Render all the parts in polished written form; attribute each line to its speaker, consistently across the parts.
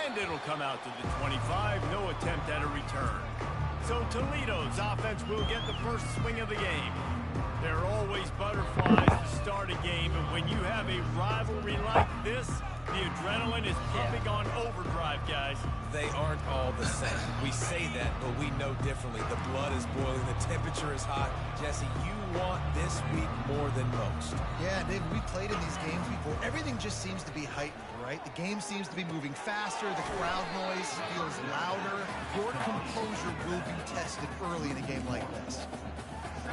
Speaker 1: And it'll come out to the 25. No attempt at a return. So Toledo's offense will get the first swing of the game. There are always butterflies to start a game, and when you have a rivalry like this, the adrenaline is pumping on overdrive, guys.
Speaker 2: They aren't all the same. We say that, but we know differently. The blood is boiling. The temperature is hot. Jesse, you want this week more than most.
Speaker 3: Yeah, Dave, we played in these games before. Everything just seems to be heightened, right? The game seems to be moving faster. The crowd noise feels louder. Your composure will be tested early in a game like this.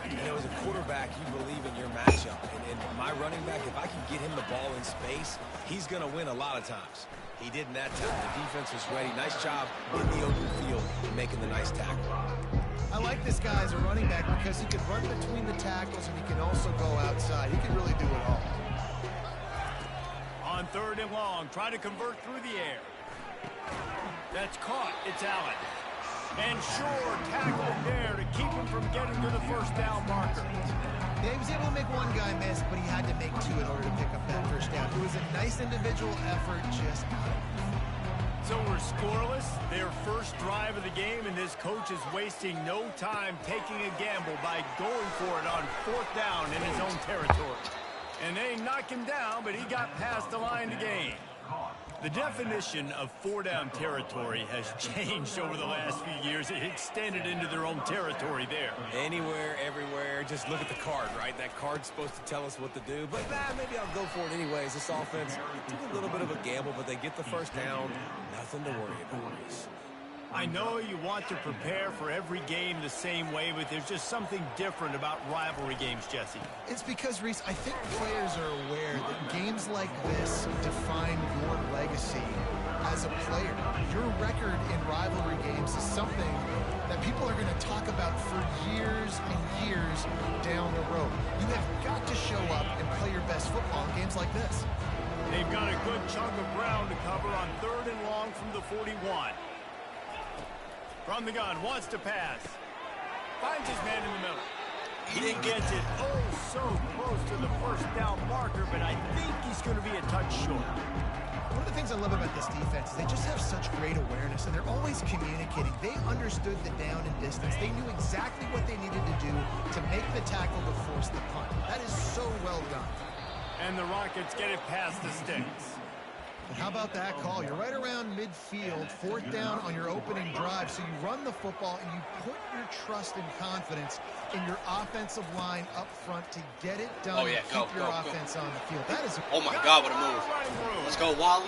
Speaker 2: You know, as a quarterback, you believe in your matchup. And my running back, if I can get him the ball in space, he's going to win a lot of times. He did in that time. The defense was ready. Nice job in the open field making the nice tackle.
Speaker 3: I like this guy as a running back because he can run between the tackles and he can also go outside. He can really do it all.
Speaker 1: On 3rd and long, try to convert through the air. That's caught. It's Allen. And sure, tackle there to keep him from getting to the first down marker.
Speaker 3: Yeah, he was able to make one guy miss, but he had to make two in order to pick up that first down. It was a nice individual effort, just...
Speaker 1: So we're scoreless, their first drive of the game, and this coach is wasting no time taking a gamble by going for it on 4th down in his own territory. And they knocked him down, but he got past the line to gain. The definition of 4-down territory has changed over the last few years. It extended into their own territory there.
Speaker 2: Anywhere, everywhere, just look at the card, right? That card's supposed to tell us what to do, but maybe I'll go for it anyways. This offense took a little bit of a gamble, but they get the first down. Nothing to worry about.
Speaker 1: I know you want to prepare for every game the same way, but there's just something different about rivalry games, Jesse.
Speaker 3: It's because, Reese, I think players are aware that games like this define your legacy as a player. Your record in rivalry games is something that people are going to talk about for years and years down the road. You have got to show up and play your best football in games like this.
Speaker 1: They've got a good chunk of ground to cover on 3rd and long from the 41. From the gun, wants to pass. Finds his man in the middle. He gets it so close to the first down marker, but I think he's going to be a touch short.
Speaker 3: One of the things I love about this defense is they just have such great awareness, and they're always communicating. They understood the down and distance. They knew exactly what they needed to do to make the tackle to force the punt. That is so well done.
Speaker 1: And the Rockets get it past the sticks.
Speaker 3: But how about that call? You're right around midfield, 4th down on your opening drive. So you run the football and you put your trust and confidence in your offensive line up front to get it done and keep your offense on the field. That is
Speaker 4: oh my God, what a move. Let's go, Wally.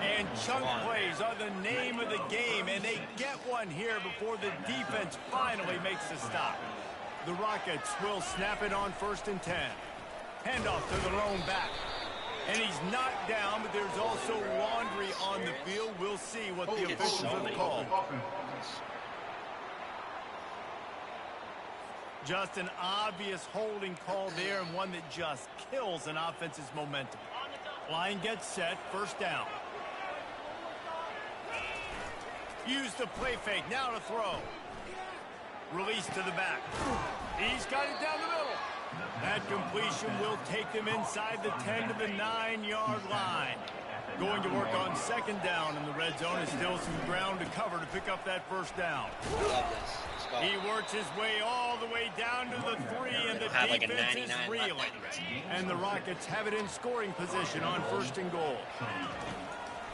Speaker 1: And chunk plays are the name of the game, and they get one here before the defense finally makes the stop. The Rockets will snap it on 1st and 10. Handoff to the lone back. And he's knocked down, but there's also laundry on the field. We'll see what the officials have called. Just an obvious holding call there, and one that just kills an offense's momentum. Line gets set, 1st down. Use the play fake, now to throw. Release to the back. He's got it down the middle. That completion will take them inside the 10 to the 9-yard line. Going to work on 2nd down in the red zone. Is still some ground to cover to pick up that 1st down. He works his way all the way down to the 3, and the defense is reeling. And the Rockets have it in scoring position on 1st and goal.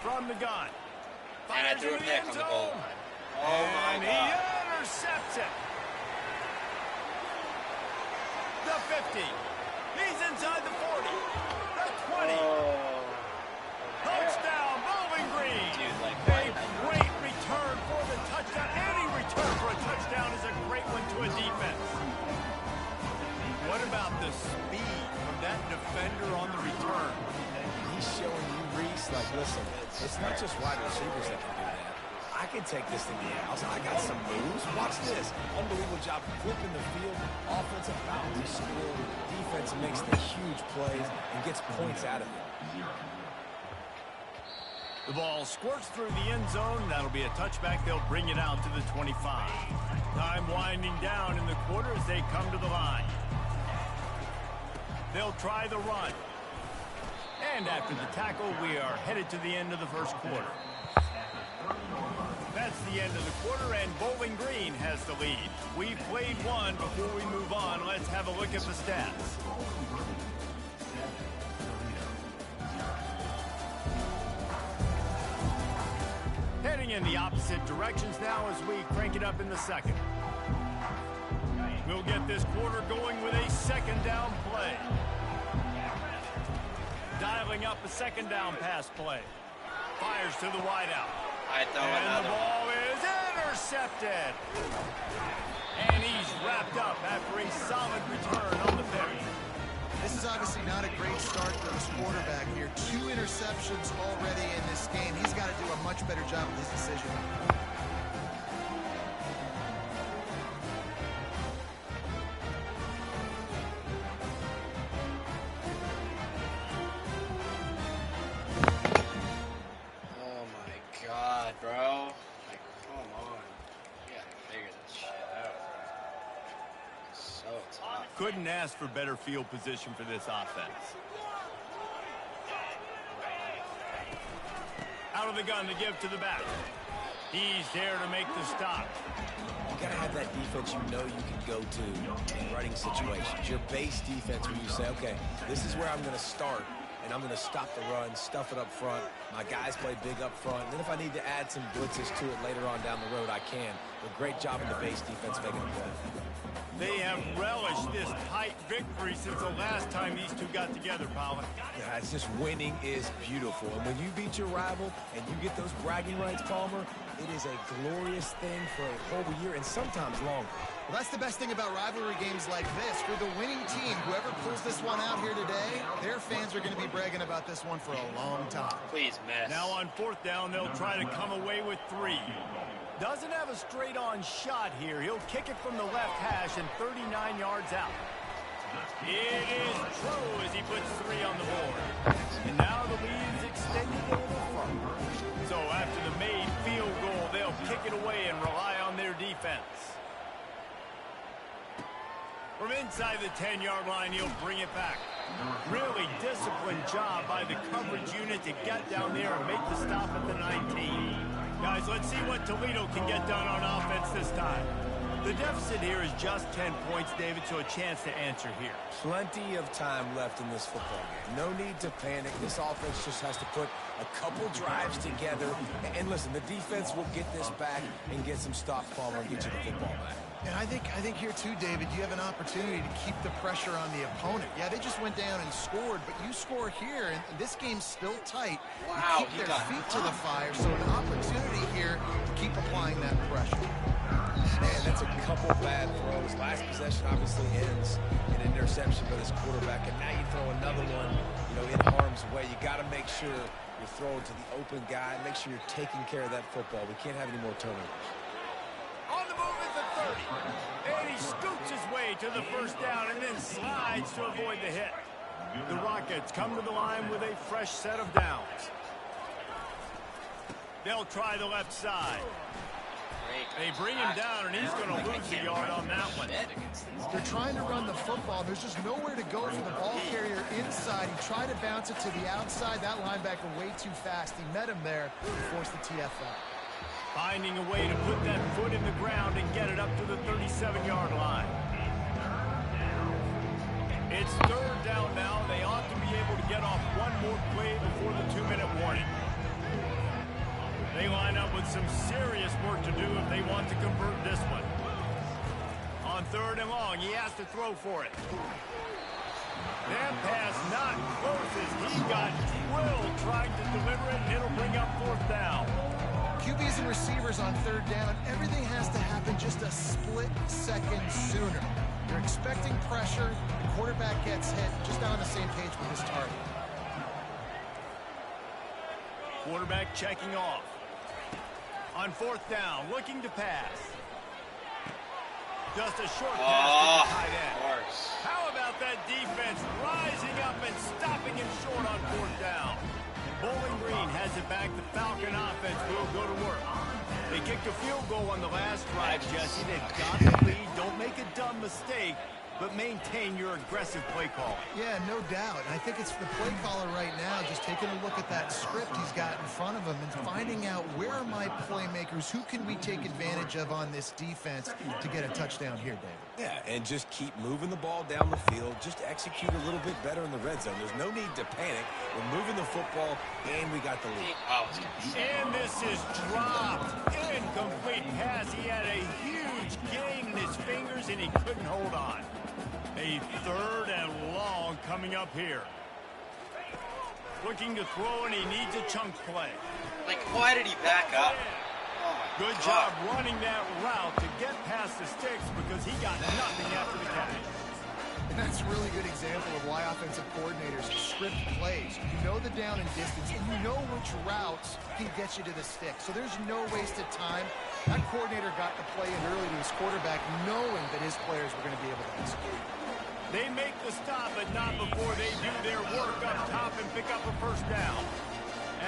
Speaker 1: From the gun. Fires into the end zone. And he intercepts it. The 50. He's inside the 40. The 20. Touchdown, Bowling Green. A great return for the touchdown. Any return for a touchdown is a great one to a defense. What about the speed from that defender on the return?
Speaker 2: He's showing you, Reese, like, listen, it's not just wide receivers that can do that. I can take this thing to the house. I got some moves. Watch this. Unbelievable job flipping the field. Offensive bounce is scored. Defense makes the huge plays and gets points out of it.
Speaker 1: The ball squirts through the end zone. That'll be a touchback. They'll bring it out to the 25. Time winding down in the quarter as they come to the line. They'll try the run. And after the tackle, we are headed to the end of the first quarter. That's the end of the quarter, and Bowling Green has the lead. We've played one. Before we move on, let's have a look at the stats. Heading in the opposite directions now as we crank it up in the second. We'll get this quarter going with a second down play. Dialing up a second down pass play. Fires to the wideout. And the ball is intercepted. And he's wrapped up after a solid return on the carry.
Speaker 3: This is obviously not a great start for this quarterback here. 2 interceptions already in this game. He's got to do a much better job with his decision.
Speaker 4: Bro, like, come on. You gotta figure this shit out, bro. So tough.
Speaker 1: Couldn't ask for better field position for this offense. Out of the gun to give to the back. He's there to make the stop.
Speaker 2: You gotta have that defense you know you can go to in running situations. Your base defense where you say, okay, this is where I'm gonna start. And I'm going to stop the run, stuff it up front. My guys play big up front. And then if I need to add some blitzes to it later on down the road, I can. But great job in the base defense making a play.
Speaker 1: They have relished this tight victory since the last time these two got together, Pollock.
Speaker 2: Yeah, it's just winning is beautiful. And when you beat your rival and you get those bragging rights, Palmer, it is a glorious thing for a whole year and sometimes longer.
Speaker 3: Well, that's the best thing about rivalry games like this. For the winning team, whoever pulls this one out here today, their fans are going to be bragging about this one for a long time.
Speaker 4: Please, miss.
Speaker 1: Now on fourth down, they'll try to come away with 3. Doesn't have a straight-on shot here. He'll kick it from the left hash and 39 yards out. It is true as he puts 3 on the board. And now the lead is extended a little further. So after the made field goal, they'll kick it away and rely on their defense. From inside the 10-yard line, he'll bring it back. Really disciplined job by the coverage unit to get down there and make the stop at the 19. Guys, let's see what Toledo can get done on offense this time. The deficit here is just 10 points, David, so a chance to answer here.
Speaker 2: Plenty of time left in this football game. No need to panic. This offense just has to put a couple drives together. And listen, the defense will get this back and get some stops, Palmer, and get you the football back.
Speaker 3: And I think here too, David, you have an opportunity to keep the pressure on the opponent. Yeah, they just went down and scored, but you score here, and this game's still tight.
Speaker 4: Wow,
Speaker 3: you keep their feet to the fire, so an opportunity here to keep applying that pressure.
Speaker 2: Man, that's a couple bad throws. Last possession obviously ends in an interception by this quarterback, and now you throw another one, in harm's way. You got to make sure you're throwing to the open guy. Make sure you're taking care of that football. We can't have any more turnovers.
Speaker 1: On the move is the 30. And he scoots his way to the first down and then slides to avoid the hit. The Rockets come to the line with a fresh set of downs. They'll try the left side. They bring him down, and he's going to lose a yard on that one.
Speaker 3: They're trying to run the football. There's just nowhere to go for the ball carrier inside. He tried to bounce it to the outside. That linebacker way too fast. He met him there and forced the TFL.
Speaker 1: Finding a way to put that foot in the ground and get it up to the 37-yard line. It's third down now. They ought to be able to get off one more play before the 2-minute warning. They line up with some serious work to do if they want to convert this one. On third and long, he has to throw for it. That pass not close as he got drilled trying to deliver it, and it'll bring up fourth down.
Speaker 3: QBs and receivers on third down, everything has to happen just a split second sooner. You're expecting pressure, the quarterback gets hit, just not on the same page with his target.
Speaker 1: Quarterback checking off. On fourth down, looking to pass. Just a short pass to the tight end. How about that defense rising up and stopping him short on fourth down? Bowling Green has it back. The Falcon offense will go to work. They kicked a field goal on the last drive, Jesse. They've got the lead. Don't make a dumb mistake. but maintain your aggressive play call.
Speaker 3: Yeah, no doubt. And I think it's the play caller right now just taking a look at that script he's got in front of him and finding out where are my playmakers, who can we take advantage of on this defense to get a touchdown here, David.
Speaker 2: Yeah, and just keep moving the ball down the field. Just execute a little bit better in the red zone. There's no need to panic. We're moving the football, and we got the lead.
Speaker 1: And this is dropped. Incomplete pass. He had a huge gain in his fingers, and he couldn't hold on. A 3rd and long coming up here. Looking to throw, and he needs a chunk play.
Speaker 4: Like, why did he back up?
Speaker 1: Good job running that route to get past the sticks because he got nothing after the catch.
Speaker 3: And that's a really good example of why offensive coordinators script plays. You know the down and distance, and you know which routes can get you to the stick. So there's no wasted time. That coordinator got the play in early to his quarterback, knowing that his players were going to be able to execute.
Speaker 1: They make the stop, but not before they do their work up top and pick up a first down.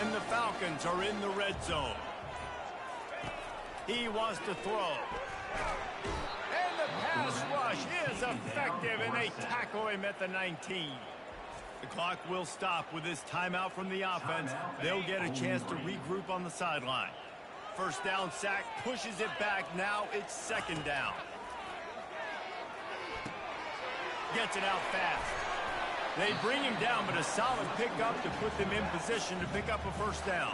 Speaker 1: And the Falcons are in the red zone. He wants to throw. And the pass rush is effective, and they tackle him at the 19. The clock will stop with this timeout from the offense. They'll get a chance to regroup on the sideline. First down sack pushes it back. Now it's 2nd down. Gets it out fast. They bring him down, but a solid pickup to put them in position to pick up a first down.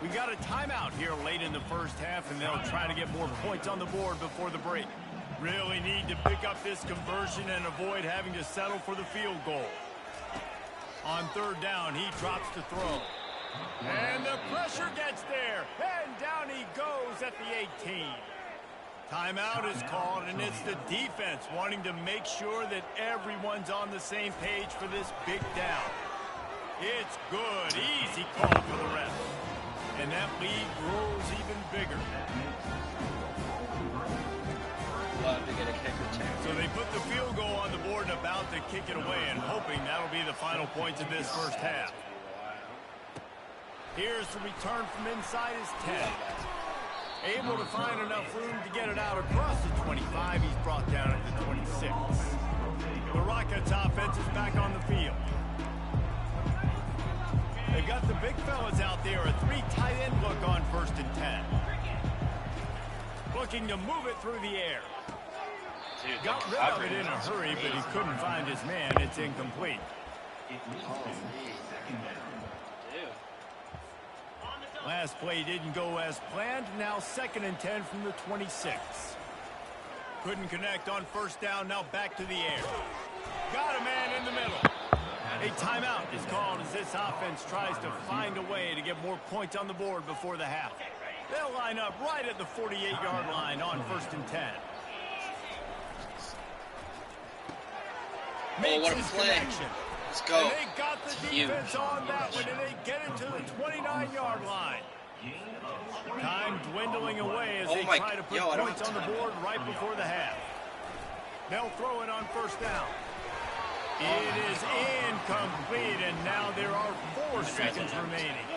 Speaker 1: We got a timeout here late in the first half, and they'll try to get more points on the board before the break. Really need to pick up this conversion and avoid having to settle for the field goal. On 3rd down, he drops to throw. And the pressure gets there, and down he goes at the 18. Timeout is called, and it's the defense wanting to make sure that everyone's on the same page for this big down. It's good. Easy call for the ref. And that lead grows even bigger.
Speaker 4: Love to get a kick or two.
Speaker 1: So they put the field goal on the board and about to kick it away, and hoping that'll be the final points of this first half. Here's the return from inside his 10. Able to find enough room to get it out across the 25. He's brought down at the 26. The Rockets offense is back on the field. They've got the big fellas out there, a 3 tight end look on 1st and 10. Looking to move it through the air.
Speaker 4: Dude,
Speaker 1: Got rid of it in a hurry, but he couldn't find his man. It's incomplete. Last play didn't go as planned. Now 2nd and 10 from the 26. Couldn't connect on 1st down. Now back to the air. Got a man in the middle. A timeout is called as this offense tries to find a way to get more points on the board before the half. They'll line up right at the 48-yard line on 1st and 10. Makes
Speaker 4: what a
Speaker 1: his
Speaker 4: play.
Speaker 1: connection.
Speaker 4: Let's go.
Speaker 1: And they got the defense on that one, and they get it to the 29-yard line. Time dwindling away as they try to put points on the board right before the half. They'll throw it on 1st down. It is incomplete, and now there are 4 seconds remaining.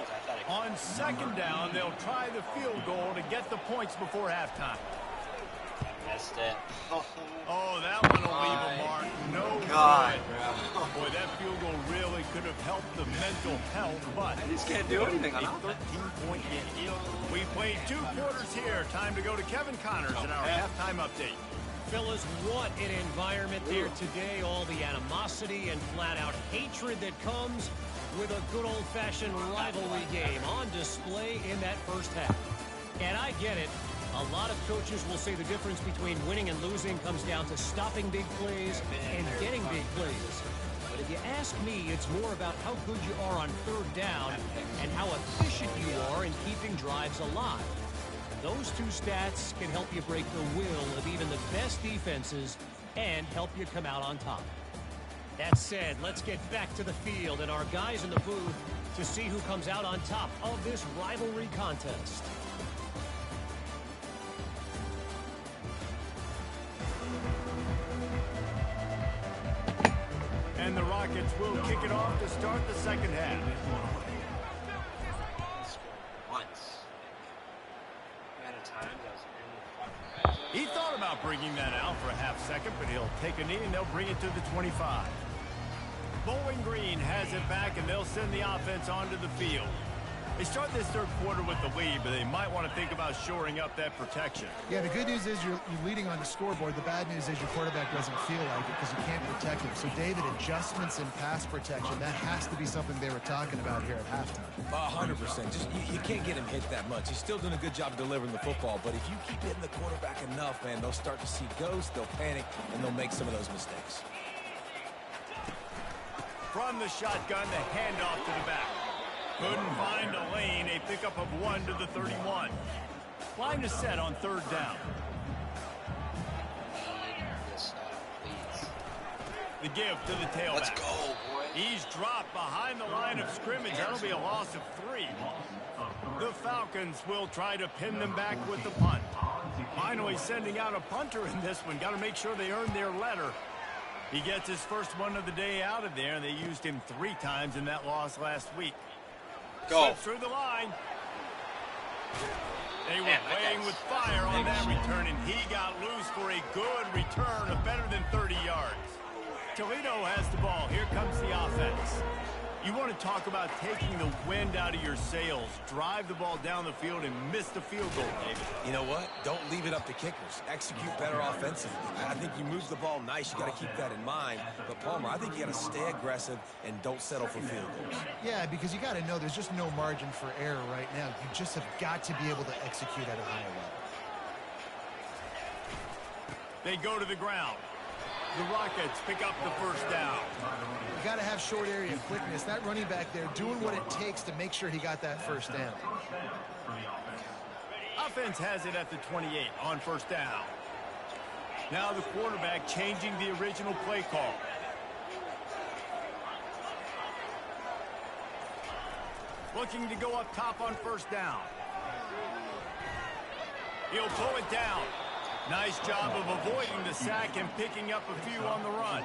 Speaker 1: On 2nd down, they'll try the field goal to get the points before halftime.
Speaker 4: Missed it.
Speaker 1: Oh, that one will leave a mark. No
Speaker 4: God,
Speaker 1: good. Boy, that field goal really could have helped the mental health, but
Speaker 4: I just can't do anything on
Speaker 1: a
Speaker 4: offense.
Speaker 1: 13-point game. We played 2 quarters here. Time to go to Kevin Connors in our halftime update.
Speaker 5: Fellas, what an environment there today. All the animosity and flat-out hatred that comes with a good old-fashioned rivalry game on display in that first half. And I get it. A lot of coaches will say the difference between winning and losing comes down to stopping big plays and getting big plays. But if you ask me, it's more about how good you are on 3rd down and how efficient you are in keeping drives alive. Those 2 stats can help you break the will of even the best defenses and help you come out on top. That said, let's get back to the field and our guys in the booth to see who comes out on top of this rivalry contest.
Speaker 1: And the Rockets will kick it off to start the second half.
Speaker 4: Once.
Speaker 1: He thought about Not bringing that out for a half second, but he'll take a knee and they'll bring it to the 25. Bowling Green has it back, and they'll send the offense onto the field. They start this third quarter with the lead, but they might want to think about shoring up that protection.
Speaker 3: Yeah, the good news is you're leading on the scoreboard. The bad news is your quarterback doesn't feel like it because you can't protect him. So, David, adjustments in pass protection, that has to be something they were talking about here at halftime.
Speaker 2: 100%. Just you can't get him hit that much. He's still doing a good job delivering the football, but if you keep hitting the quarterback enough, man, they'll start to see ghosts, they'll panic, and they'll make some of those mistakes.
Speaker 1: From the shotgun, the handoff to the back. Couldn't find a lane. A pickup of 1 to the 31. Line is set on third down. The give to the tailback.
Speaker 4: Let's go, boy.
Speaker 1: He's dropped behind the line of scrimmage. That'll be a loss of 3. The Falcons will try to pin them back with the punt. Finally sending out a punter in this one. Got to make sure they earn their letter. He gets his first one of the day out of there, and they used him 3 times in that loss last week.
Speaker 4: Go.
Speaker 1: Slips through the line. They were playing with fire on that return, and he got loose for a good return of better than 30 yards. Toledo has the ball. Here comes the offense. You want to talk about taking the wind out of your sails. Drive the ball down the field and miss the field goal, David.
Speaker 2: You know what? Don't leave it up to kickers. Execute better offensively. I think you move the ball nice. You got to keep that in mind. But, Palmer, I think you got to stay aggressive and don't settle for field goals.
Speaker 3: Yeah, because you got to know there's just no margin for error right now. You just have got to be able to execute at a higher level.
Speaker 1: They go to the ground. The Rockets pick up the first down.
Speaker 3: You got to have short area quickness. That running back there doing what it takes to make sure he got that first down.
Speaker 1: Offense has it at the 28 on first down. Now the quarterback changing the original play call. Looking to go up top on first down. He'll pull it down. Nice job of avoiding the sack and picking up a few on the run.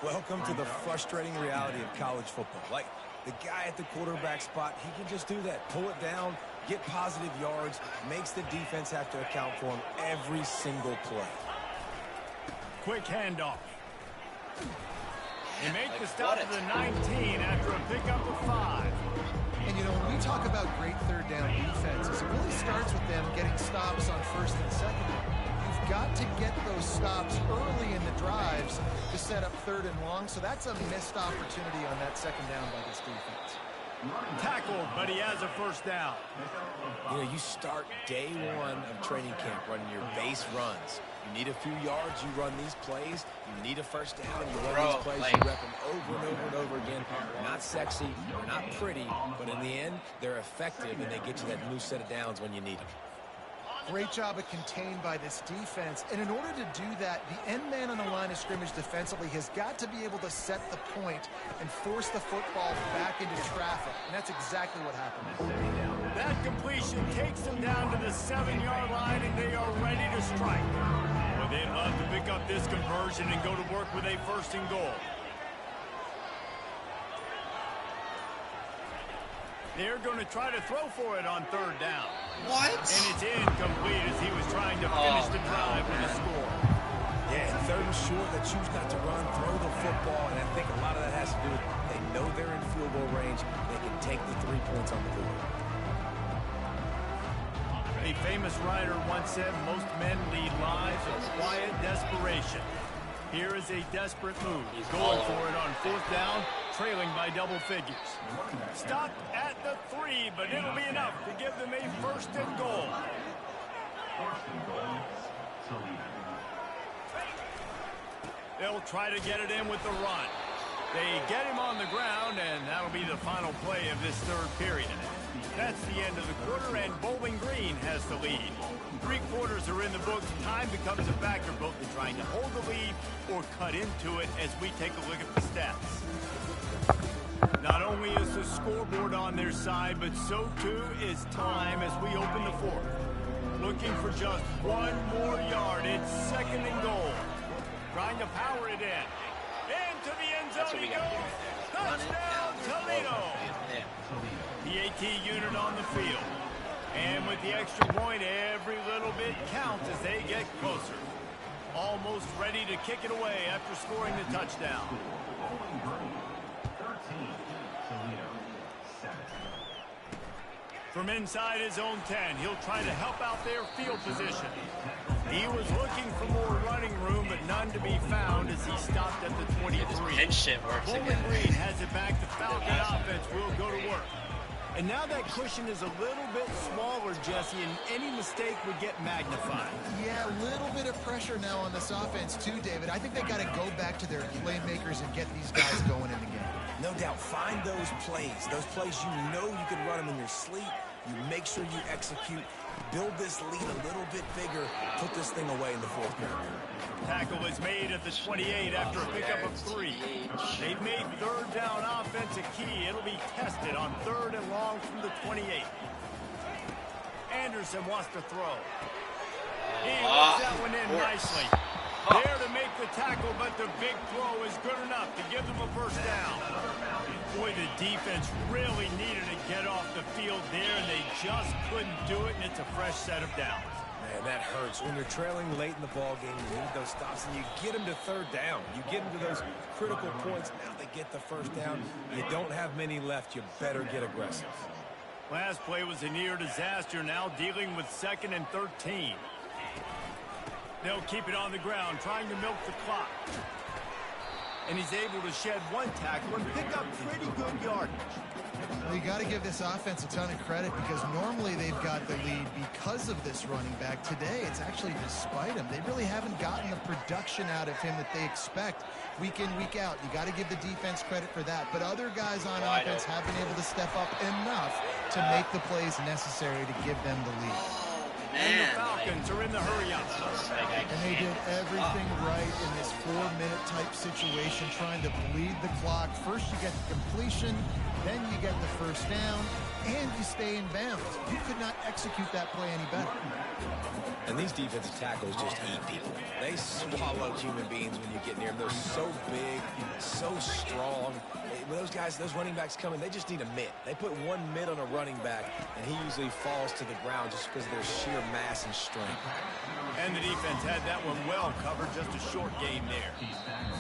Speaker 2: Welcome to the frustrating reality of college football. Like, the guy at the quarterback spot, he can just do that. Pull it down, get positive yards, makes the defense have to account for him every single play.
Speaker 1: Quick handoff. They make the stop to the 19 after a pickup of 5.
Speaker 3: And, you know, when we talk about great third down defenses, it really starts with them getting stops on first and second down. You've got to get those stops early in the drives to set up third and long, so that's a missed opportunity on that second down by this defense.
Speaker 1: Tackled, but he has a first down.
Speaker 2: You know, you start day 1 of training camp running your base runs. You need a few yards, you run these plays. You need a first down, you run these plays. You rep them over and over and over again. They're not sexy, they're not pretty, but in the end, they're effective, and they get you that new set of downs when you need them.
Speaker 3: Great job of contained by this defense. And in order to do that, the end man on the line of scrimmage defensively has got to be able to set the point and force the football back into traffic. And that's exactly what happened.
Speaker 1: That completion takes them down to the 7-yard line, and they are ready to strike. Well, they'd love to pick up this conversion and go to work with a first and goal. They're going to try to throw for it on third down.
Speaker 4: What?
Speaker 1: And it's incomplete as he was trying to finish the drive with a score.
Speaker 2: Yeah, third and short, they choose not to run, throw the football, and I think a lot of that has to do with they know they're in field goal range. They can take the 3 points on the board.
Speaker 1: A famous writer once said, most men lead lives of quiet desperation. Here is a desperate move. He's going for it on fourth down, trailing by double figures. Stopped at the 3, but it'll be enough to give them a first and goal. They'll try to get it in with the run. They get him on the ground, and that'll be the final play of this third period. That's the end of the quarter, and Bowling Green has the lead. 3 quarters are in the books. Time becomes a factor both in trying to hold the lead or cut into it as we take a look at the stats. Not only is the scoreboard on their side, but so too is time as we open the fourth. Looking for just 1 more yard. It's second and goal. Trying to power it in. Into the end zone he goes. Touchdown, Toledo. The AT unit on the field. And with the extra point, every little bit counts as they get closer. almost ready to kick it away after scoring the touchdown. From inside his own 10, he'll try to help out their field position. He was looking for more running room, but none to be found as he stopped at the 23.
Speaker 4: Pinch shit works again.
Speaker 1: Green has it back. The Falcon offense will go to work. And now that cushion is a little bit smaller, Jesse, and any mistake would get magnified.
Speaker 3: Yeah, a little bit of pressure now on this offense too, David. I think they got to go back to their playmakers and get these guys going in the game.
Speaker 2: No doubt, find those plays you know you can run them in your sleep. You make sure you execute, build this lead a little bit bigger, put this thing away in the fourth quarter.
Speaker 1: Tackle is made at the 28 after a pickup of 3. They've made third down offense a key. It'll be tested on 3rd and long from the 28. Anderson wants to throw. He lets that one in nicely. There to make the tackle, but the big throw is good enough to give them a first down. Boy, the defense really needed to get off the field there, and they just couldn't do it, and it's a fresh set of downs.
Speaker 2: Man, that hurts. When you're trailing late in the ball game, you need those stops, and you get them to 3rd down. You get them to those critical points. Now they get the first down. You don't have many left. You better get aggressive.
Speaker 1: Last play was a near disaster, now dealing with 2nd and 13. They'll keep it on the ground, trying to milk the clock. And he's able to shed 1 tackle and pick up pretty good yardage.
Speaker 3: Well, you got to give this offense a ton of credit because normally they've got the lead because of this running back. Today, it's actually despite him. They really haven't gotten the production out of him that they expect week in, week out. You got to give the defense credit for that. But other guys on offense have been able to step up enough to make the plays necessary to give them the lead.
Speaker 1: And the Falcons are in the hurry-up.
Speaker 3: And they did everything right in this 4-minute type situation, trying to bleed the clock. First you get the completion, then you get the first down, and you stay in bounds. You could not execute that play any better.
Speaker 2: And these defensive tackles just eat people. They swallow human beings when you get near them. They're so big, so strong. When those guys, those running backs come in, they just need a mitt. They put 1 mitt on a running back, and he usually falls to the ground just because of their sheer mass and strength.
Speaker 1: And the defense had that one well covered, just a short game there.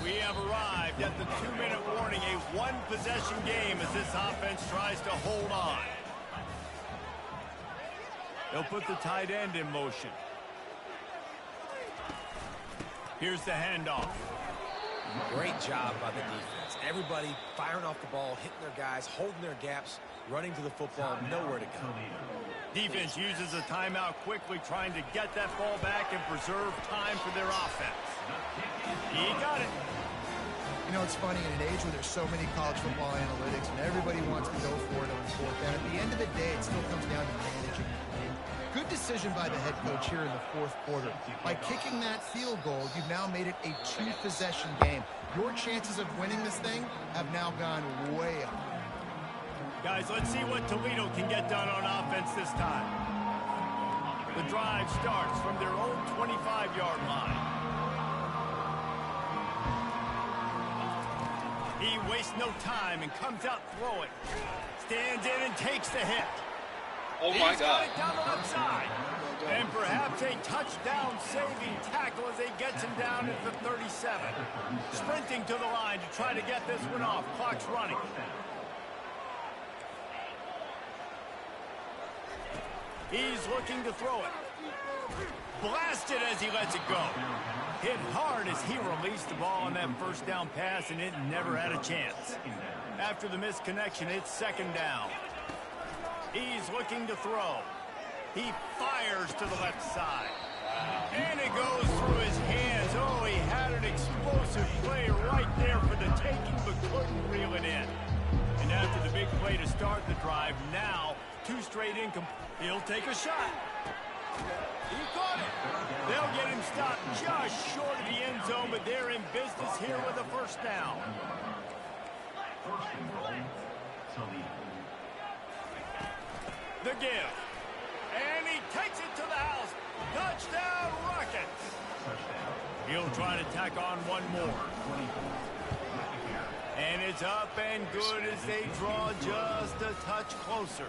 Speaker 1: We have arrived at the 2-minute warning, a 1-possession game as this offense tries to hold on. They'll put the tight end in motion. Here's the handoff.
Speaker 2: Great job by the defense. Everybody firing off the ball, hitting their guys, holding their gaps, running to the football, nowhere to go.
Speaker 1: Defense uses a timeout quickly, trying to get that ball back and preserve time for their offense. He got it.
Speaker 3: You know, it's funny, in an age where there's so many college football analytics and everybody wants to go for it on 4th down, at the end of the day, it still comes down to managing the game. Good decision by the head coach here in the 4th quarter. By kicking that field goal, you've now made it a 2-possession game. Your chances of winning this thing have now gone way up.
Speaker 1: Guys, let's see what Toledo can get done on offense this time. The drive starts from their own 25-yard line. He wastes no time and comes out throwing. Stands in and takes the hit.
Speaker 4: Oh my
Speaker 1: He's got
Speaker 4: God.
Speaker 1: it down the left side. And perhaps a touchdown-saving tackle as he gets him down at the 37. Sprinting to the line to try to get this one off. Clock's running. He's looking to throw it. Blasted as he lets it go. Hit hard as he released the ball on that first down pass, and it never had a chance. After the misconnection, it's 2nd down. He's looking to throw. He fires to the left side. And it goes through his hands. Oh, he had an explosive play right there for the taking, but couldn't reel it in. And after the big play to start the drive, now 2 straight incomplete. He'll take a shot. He caught it. They'll get him stopped just short of the end zone, but they're in business here with a first down. The give. And he takes it to the house. Touchdown, Rockets. He'll try to tack on one more. And it's up and good as they draw just a touch closer.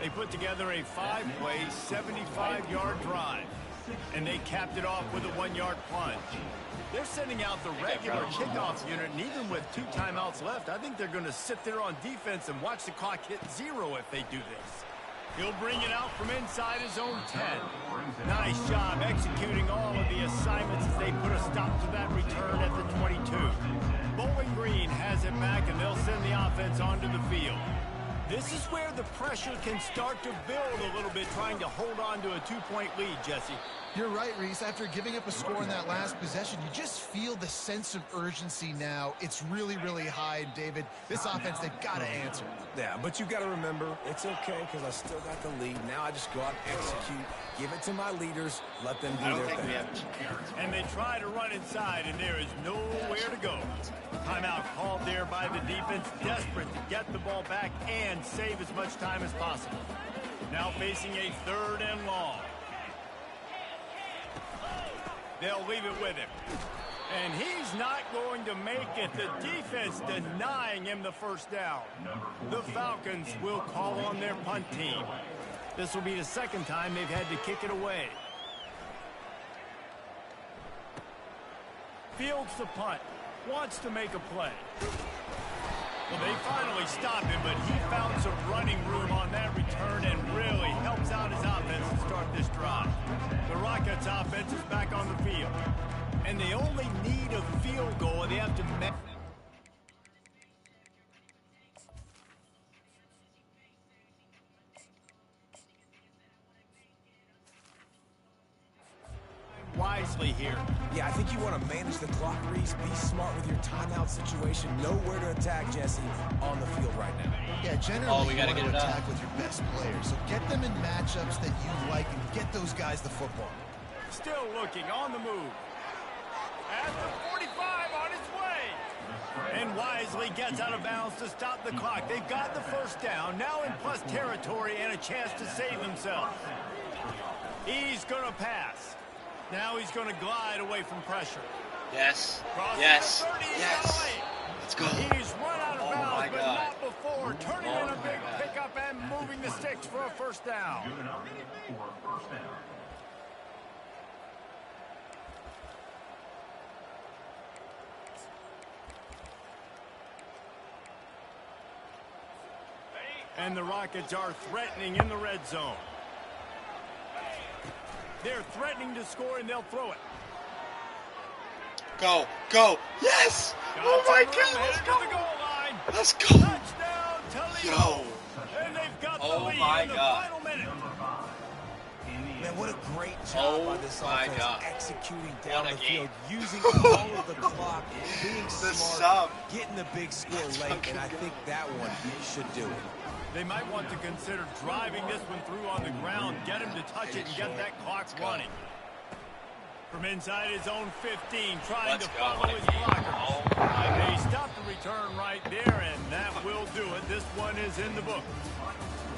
Speaker 1: They put together a 5-play, 75-yard drive. And they capped it off with a 1-yard plunge. They're sending out the regular kickoff unit, and even with 2 timeouts left, I think they're going to sit there on defense and watch the clock hit 0 if they do this. He'll bring it out from inside his own 10. Nice job executing all of the assignments as they put a stop to that return at the 22. Bowling Green has it back, and they'll send the offense onto the field. This is where the pressure can start to build a little bit, trying to hold on to a 2-point lead, Jesse.
Speaker 3: You're right, Reese. After giving up a score in that last possession, you just feel the sense of urgency now. It's really, really high, David. This offense, they've got to answer.
Speaker 2: Yeah, but you got to remember, it's okay because I still got the lead. Now I just go out and execute, give it to my leaders, let them do their thing.
Speaker 1: And they try to run inside, and there is nowhere to go. Timeout called there by the defense, desperate to get the ball back and save as much time as possible. Now facing a 3rd and long. They'll leave it with him. And he's not going to make it. The defense denying him the first down. The Falcons will call on their punt team. This will be the 2nd time they've had to kick it away. Fields the punt. Wants to make a play. Well, they finally stopped him, but he found some running room on that return and really helps out his offense to start this drive. The Rockets' offense is back on the field. And they only need a field goal, and they have to make... wisely here.
Speaker 2: Yeah, I think you want to manage the clock, Reese. Be smart with your timeout situation. Know where to attack, Jesse, on the field right now.
Speaker 3: Yeah, generally you want to attack with your best players. So get them in matchups that you like and get those guys the football.
Speaker 1: Still looking on the move. At the 45 on his way. And wisely gets out of bounds to stop the clock. They've got the first down, now in plus territory and a chance to save themselves. He's going to pass. Now he's going to glide away from pressure.
Speaker 4: Yes.
Speaker 1: Crossing
Speaker 4: Yes.
Speaker 1: the 30,
Speaker 4: Yes. Let's go.
Speaker 1: He's run out of bounds, but
Speaker 4: God.
Speaker 1: not before. Turning in a big pickup and moving the sticks for a first down. And the Rockets are threatening in the red zone. They're threatening to score, and they'll throw it.
Speaker 4: Go. Go. Yes. Oh, my God. Let's go.
Speaker 1: The goal line.
Speaker 4: Let's go.
Speaker 1: Touchdown, Toledo.
Speaker 4: Yo.
Speaker 1: And they've got the
Speaker 4: Oh,
Speaker 1: lead
Speaker 4: my
Speaker 1: in the
Speaker 4: God.
Speaker 1: final minute.
Speaker 2: Man, what a great job by this
Speaker 4: my
Speaker 2: offense
Speaker 4: God.
Speaker 2: executing down
Speaker 4: What a
Speaker 2: the
Speaker 4: game.
Speaker 2: field, using all of the clock, being
Speaker 4: The
Speaker 2: smart,
Speaker 4: sub.
Speaker 2: getting the big score late, and I think that one should do it.
Speaker 1: They might want to consider driving this one through on the ground, get him to touch it, and get that clock running. From inside his own 15, trying to follow his blocker. They stop the return right there, and that will do it. This one is in the book.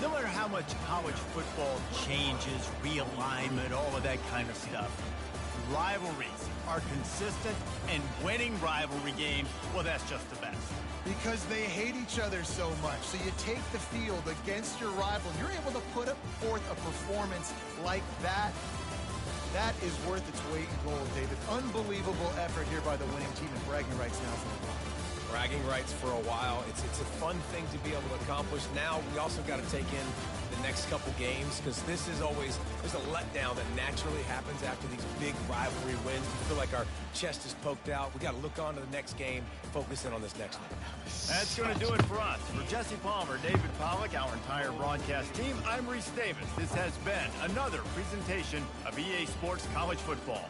Speaker 1: No matter how much college football changes, realignment, all of that kind of stuff, rivalries are consistent, and winning rivalry games, well, that's just the best.
Speaker 3: Because they hate each other so much. So you take the field against your rival. You're able to put forth a performance like that. That is worth its weight in gold, David. Unbelievable effort here by the winning team, and bragging rights now for the Rockets.
Speaker 2: Bragging rights for a while. It's a fun thing to be able to accomplish. Now we also got to take in the next couple games, because this is always, there's a letdown that naturally happens after these big rivalry wins. We feel like our chest is poked out. We got to look on to the next game, focus in on this next one.
Speaker 1: That's going to do it for us. For Jesse Palmer, David Pollack, our entire broadcast team, I'm Reese Davis. This has been another presentation of EA Sports College Football.